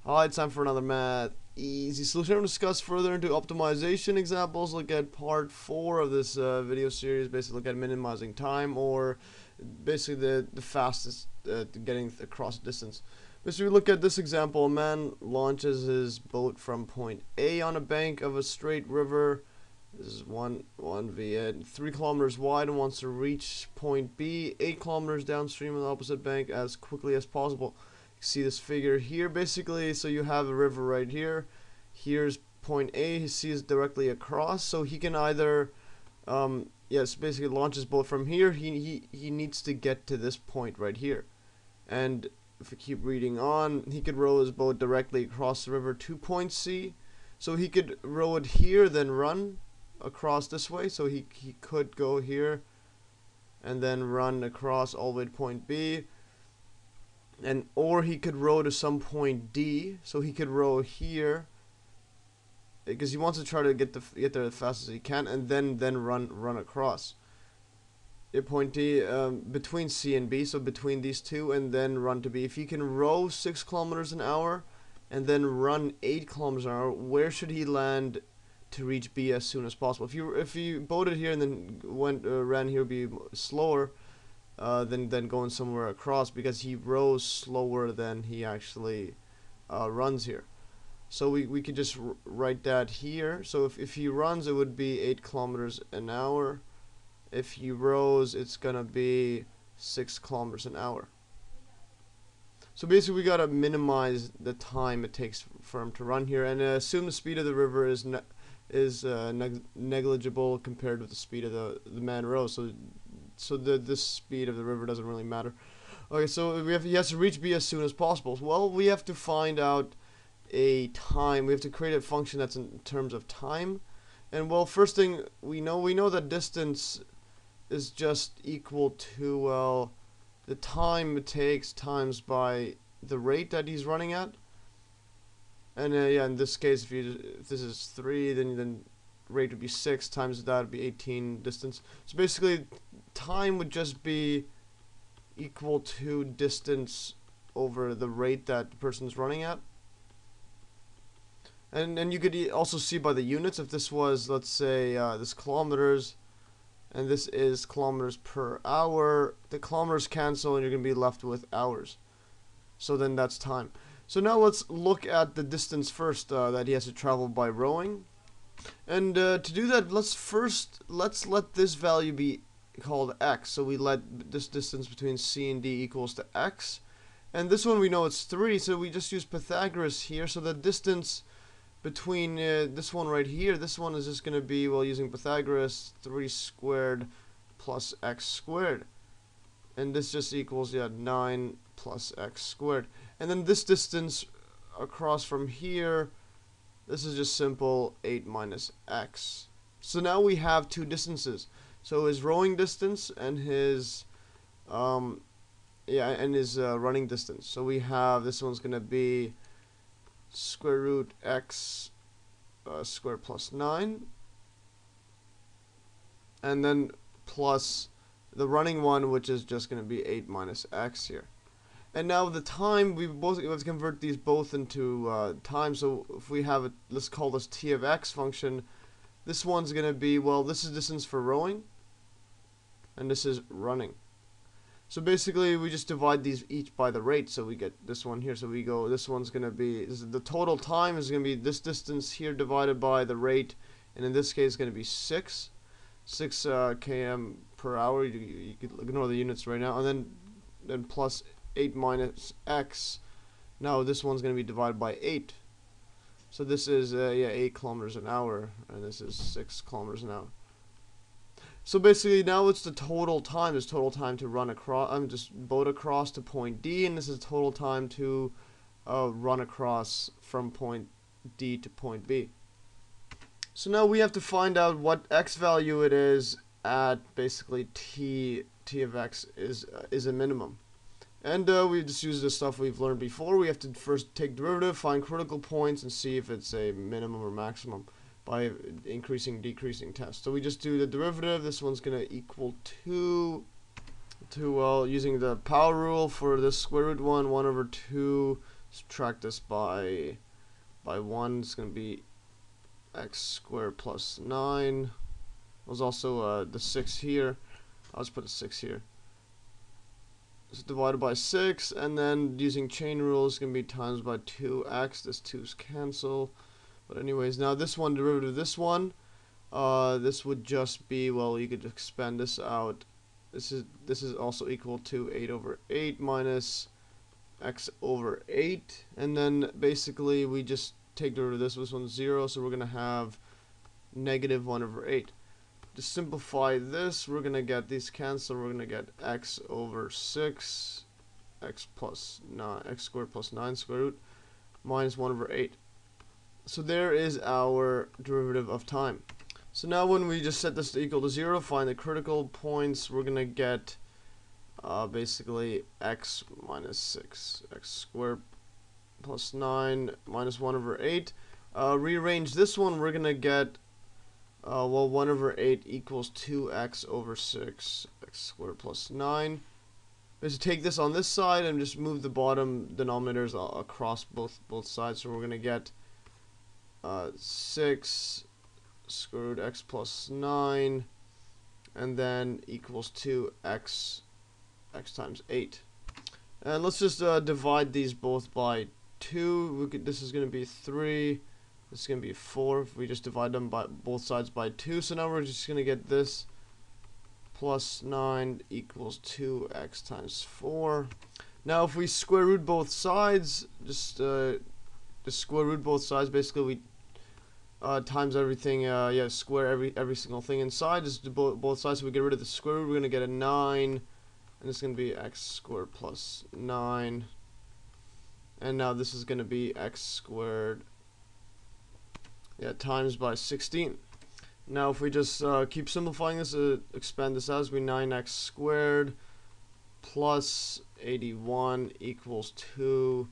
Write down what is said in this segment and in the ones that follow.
Hi, it's time for another math easy solution. I'm going to discuss further into optimization examples. Look at part 4 of this video series. Basically, look at minimizing time, or basically the fastest getting across distance. Basically, look at this example. A man launches his boat from point A on a bank of a straight river. This is 1 v 3 kilometers wide, and wants to reach point B 8 kilometers downstream on the opposite bank as quickly as possible. See this figure here, basically. So you have a river right here. Here's point A. He sees directly across, so he can either yes, basically launch his boat from here. He needs to get to this point right here, and if we keep reading on, he could row his boat directly across the river to point C. So he could row it here, then run across this way. So he could go here and then run across all the way to point B. And or he could row to some point D, so he could row here because he wants to try to get there as fast as he can, and then run across at point D between C and B, so between these two, and then run to B. If he can row 6 kilometers an hour and then run 8 kilometers an hour, where should he land to reach B as soon as possible? If you boated here and then ran here, would be slower than going somewhere across, because he rows slower than he actually runs here. So we could just write that here. So if he runs, it would be 8 kilometers an hour. If he rows, it's gonna be 6 kilometers an hour. So basically, we gotta minimize the time it takes for him to run here, and assume the speed of the river is negligible compared with the speed of the man rows. So this speed of the river doesn't really matter. Okay, so he has to reach B as soon as possible. Well, we have to find out a time. We have to create a function that's in terms of time. And well, first thing we know that distance is just equal to, well, the time it takes times by the rate that he's running at. And yeah, in this case, if this is 3, then rate would be 6 times that would be 18 distance. So basically, time would just be equal to distance over the rate that the person's running at. And you could also see by the units, if this was, let's say, this kilometers, and this is kilometers per hour, the kilometers cancel and you're going to be left with hours. So then that's time. So now let's look at the distance first that he has to travel by rowing. And to do that, let's let this value be called x. So we let this distance between C and D equals to x. And this one we know it's 3, so we just use Pythagoras here. So the distance between this one right here, this one is just going to be, well, using Pythagoras, 3 squared plus x squared. And this just equals, 9 plus x squared. And then this distance across from here, this is just simple 8 minus x. So now we have two distances. So his rowing distance and his running distance. So we have, this one's going to be square root x squared plus 9, and then plus the running one, which is just going to be 8 minus x here. And now the time, we have to convert these both into time. So if we have it, let's call this t of x function. This one's going to be, well, this is distance for rowing, and this is running. So basically, we just divide these each by the rate. So we get this one here. So we go, this one's going to be, the total time is going to be this distance here divided by the rate. And in this case, it's going to be 6 km per hour. You could ignore the units right now. And then plus 8 minus x. Now this one's going to be divided by 8. So this is 8 kilometers an hour, and this is 6 kilometers an hour. So basically, now it's the total time. There's total time to run across, just boat across to point D, and this is total time to run across from point D to point B. So now we have to find out what x value it is at basically t of x is a minimum. And we just use the stuff we've learned before. We have to first take derivative, find critical points, and see if it's a minimum or maximum by increasing, decreasing test. So we just do the derivative. This one's going to equal 2 well, using the power rule for this square root 1 over 2 subtract this by 1. It's going to be x squared plus 9. There's also the 6 here. I'll just put a 6 here. It's divided by 6, and then using chain rules, it's going to be times by 2x. This 2's cancel. But anyways, now this one, derivative of this one, this would just be, well, you could expand this out. This is also equal to 8 over 8 minus x over 8. And then basically we just take derivative of this one's 0, so we're going to have negative 1 over 8. To simplify this, we're going to get these cancel. We're going to get x over 6, x squared plus 9 square root, minus 1 over 8. So there is our derivative of time. So now when we just set this to equal to 0, find the critical points, we're going to get basically x minus 6, x squared plus 9 minus 1 over 8. Rearrange this one, we're going to get well, 1 over 8 equals 2x over 6, x squared plus 9. Just take this on this side and just move the bottom denominators across both sides. So we're going to get 6 square root x plus 9, and then equals 2x x times 8. And let's just divide these both by 2. This is going to be 3. This is going to be 4 if we just divide them by both sides by 2. So now we're just going to get this plus 9 equals 2x times 4. Now if we square root both sides, just square root both sides, basically we times everything, square every single thing inside, just do both sides, so we get rid of the square root. We're going to get a 9, and it's going to be x squared plus 9. And now this is going to be x squared times by 16. Now if we just keep simplifying this, expand this out, as we 9x squared plus 81 equals 2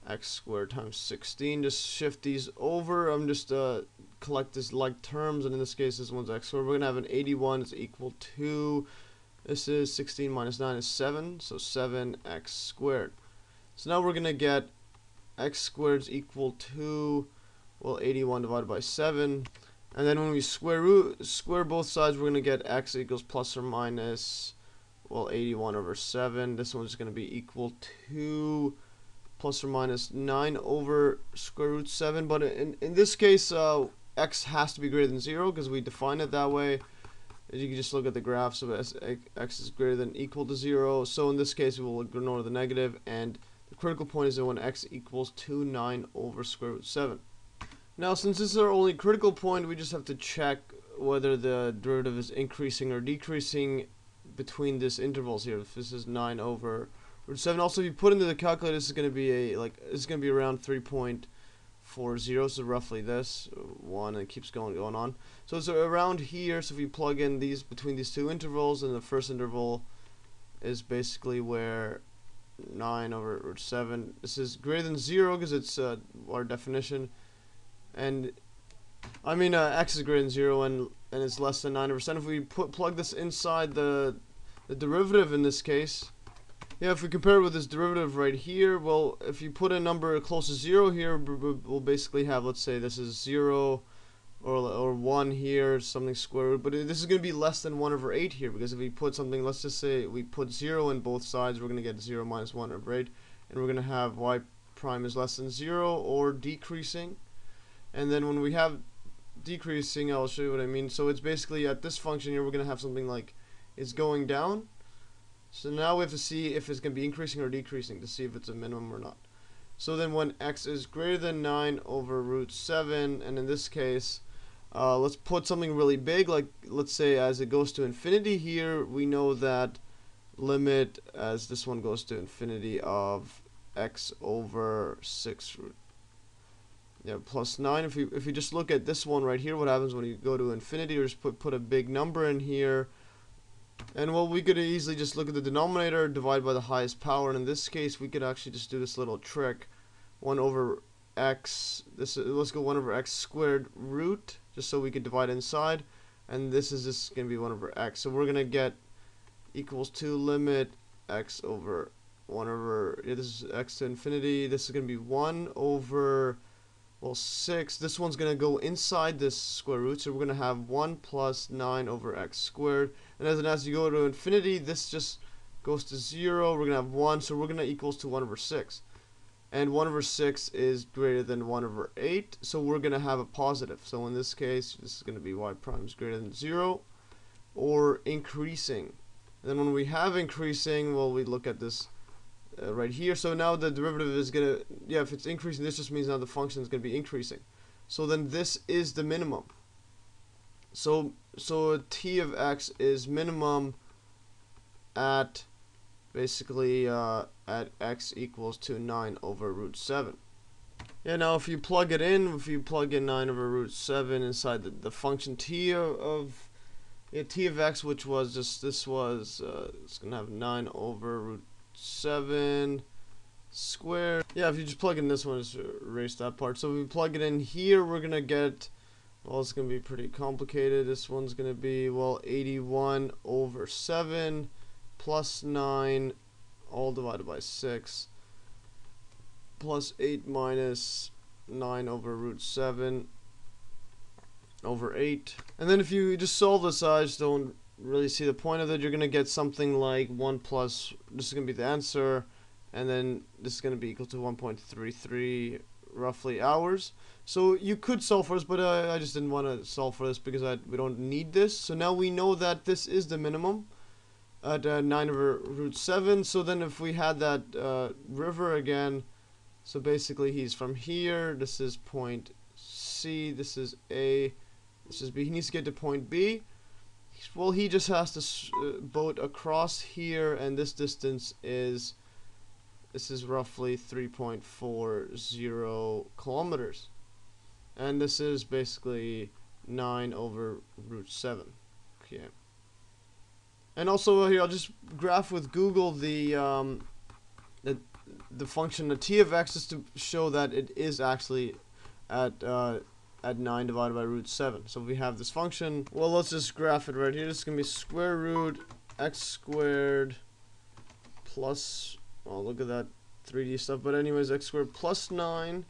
x squared times 16. Just shift these over. I'm just collect this like terms, and in this case this one's x squared. We're gonna have an 81 is equal to, this is 16 minus 9 is 7, so 7x squared. So now we're gonna get x squared is equal to, well, 81 divided by 7, and then when we square both sides, we're gonna get x equals plus or minus, well, 81 over 7. This one's gonna be equal to plus or minus 9 over square root 7. But in this case, x has to be greater than 0 because we define it that way. As you can just look at the graph, so x is greater than equal to 0. So in this case, we will ignore the negative, and the critical point is that when x equals 9 over square root 7. Now, since this is our only critical point, we just have to check whether the derivative is increasing or decreasing between this intervals here. If this is 9 over root 7. Also, if you put into the calculator, this is going to be it's going to be around 3.40, so roughly this 1, and it keeps going on. So it's around here. So if you plug in these between these two intervals, and the first interval is basically where 9 over root 7. This is greater than 0 because it's our definition. And I mean x is greater than 0 and it's less than 9 over 7. If we plug this inside the derivative in this case, if we compare it with this derivative right here, well, if you put a number close to 0 here, we'll basically have, let's say this is 0 or 1 here, something square root, but this is going to be less than 1 over 8 here, because if we put something, let's just say we put 0 in both sides, we're going to get 0 minus 1 over 8, and we're going to have y prime is less than 0 or decreasing. And then when we have decreasing, I'll show you what I mean. So it's basically at this function here, we're going to have something like it's going down. So now we have to see if it's going to be increasing or decreasing to see if it's a minimum or not. So then when x is greater than 9 over root 7, and in this case, let's put something really big, like let's say as it goes to infinity here, we know that limit as this one goes to infinity of x over 6 root plus 9. If you just look at this one right here, what happens when you go to infinity, or just put a big number in here, and well, we could easily just look at the denominator, divide by the highest power, and in this case we could actually just do this little trick, 1 over x, let's go 1 over x squared root, just so we could divide inside, and this is just going to be 1 over x, so we're going to get equals to limit x over 1 over, yeah, this is x to infinity. This is going to be 1 over, well, 6. This one's going to go inside this square root, so we're going to have 1 plus 9 over x squared. And as you go to infinity, this just goes to 0. We're going to have 1, so we're going to equals to 1 over 6. And 1 over 6 is greater than 1 over 8, so we're going to have a positive. So in this case, this is going to be y prime is greater than 0, or increasing. And then when we have increasing, well, we look at this right here. So now the derivative is going to, yeah, if it's increasing, this just means now the function is going to be increasing. So then this is the minimum. So t of x is minimum at basically at x equals to 9 over root 7. Yeah, now if you plug it in, if you plug in 9 over root 7 inside the function t of t of x, which was just, this was, it's going to have 9 over root 7 squared. Yeah, if you just plug in this one, just erase that part. So if we plug it in here, we're going to get, well, it's going to be pretty complicated. This one's going to be, well, 81 over 7 plus 9 all divided by 6 plus 8 minus 9 over root 7 over 8. And then if you just solve this, I just don't really see the point of it. You're going to get something like 1 plus, this is going to be the answer, and then this is going to be equal to 1.33 roughly hours. So you could solve for this, but I just didn't want to solve for this because we don't need this. So now we know that this is the minimum at 9 over root 7. So then if we had that river again, so basically he's from here, this is point C, this is A, this is B. He needs to get to point B. Well, he just has to boat across here, and this distance is, this is roughly 3.40 kilometers. And this is basically 9 over root 7. Okay. And also here, I'll just graph with Google the function the t of x, just to show that it is actually at 9 divided by root 7. So we have this function. Well, let's just graph it right here. This is going to be square root x squared plus, oh, look at that 3D stuff. But anyways, x squared plus 9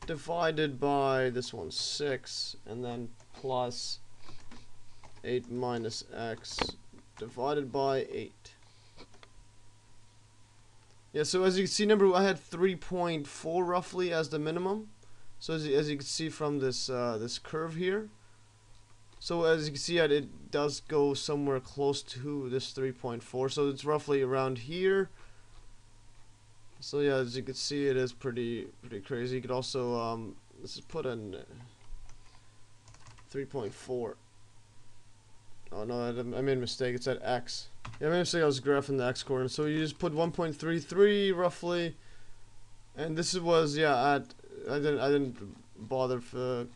divided by, this one 6, and then plus 8 minus x divided by 8. Yeah, so as you can see, remember I had 3.4 roughly as the minimum. So as you can see from this this curve here, so as you can see, it does go somewhere close to this 3.4. So it's roughly around here. So yeah, as you can see, it is pretty crazy. You could also let's just put in 3.4. Oh no, I made a mistake. It's at x. Yeah, I made a mistake. I was graphing the x coordinate. So you just put 1.33 roughly, and this was, yeah, at, I didn't bother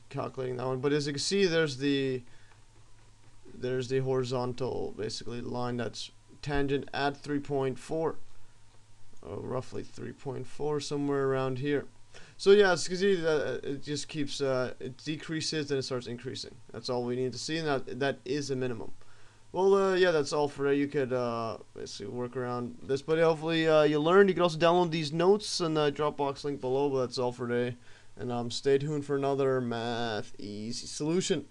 calculating that one. But as you can see, there's the horizontal basically line that's tangent at 3.4, roughly 3.4, somewhere around here. So yeah, as you can see, it just keeps it decreases, then it starts increasing. That's all we need to see, and that is a minimum. Well, yeah, that's all for it. You could basically work around this, but hopefully you learned. You can also download these notes in the Dropbox link below. But that's all for today, and stay tuned for another Math Easy solution.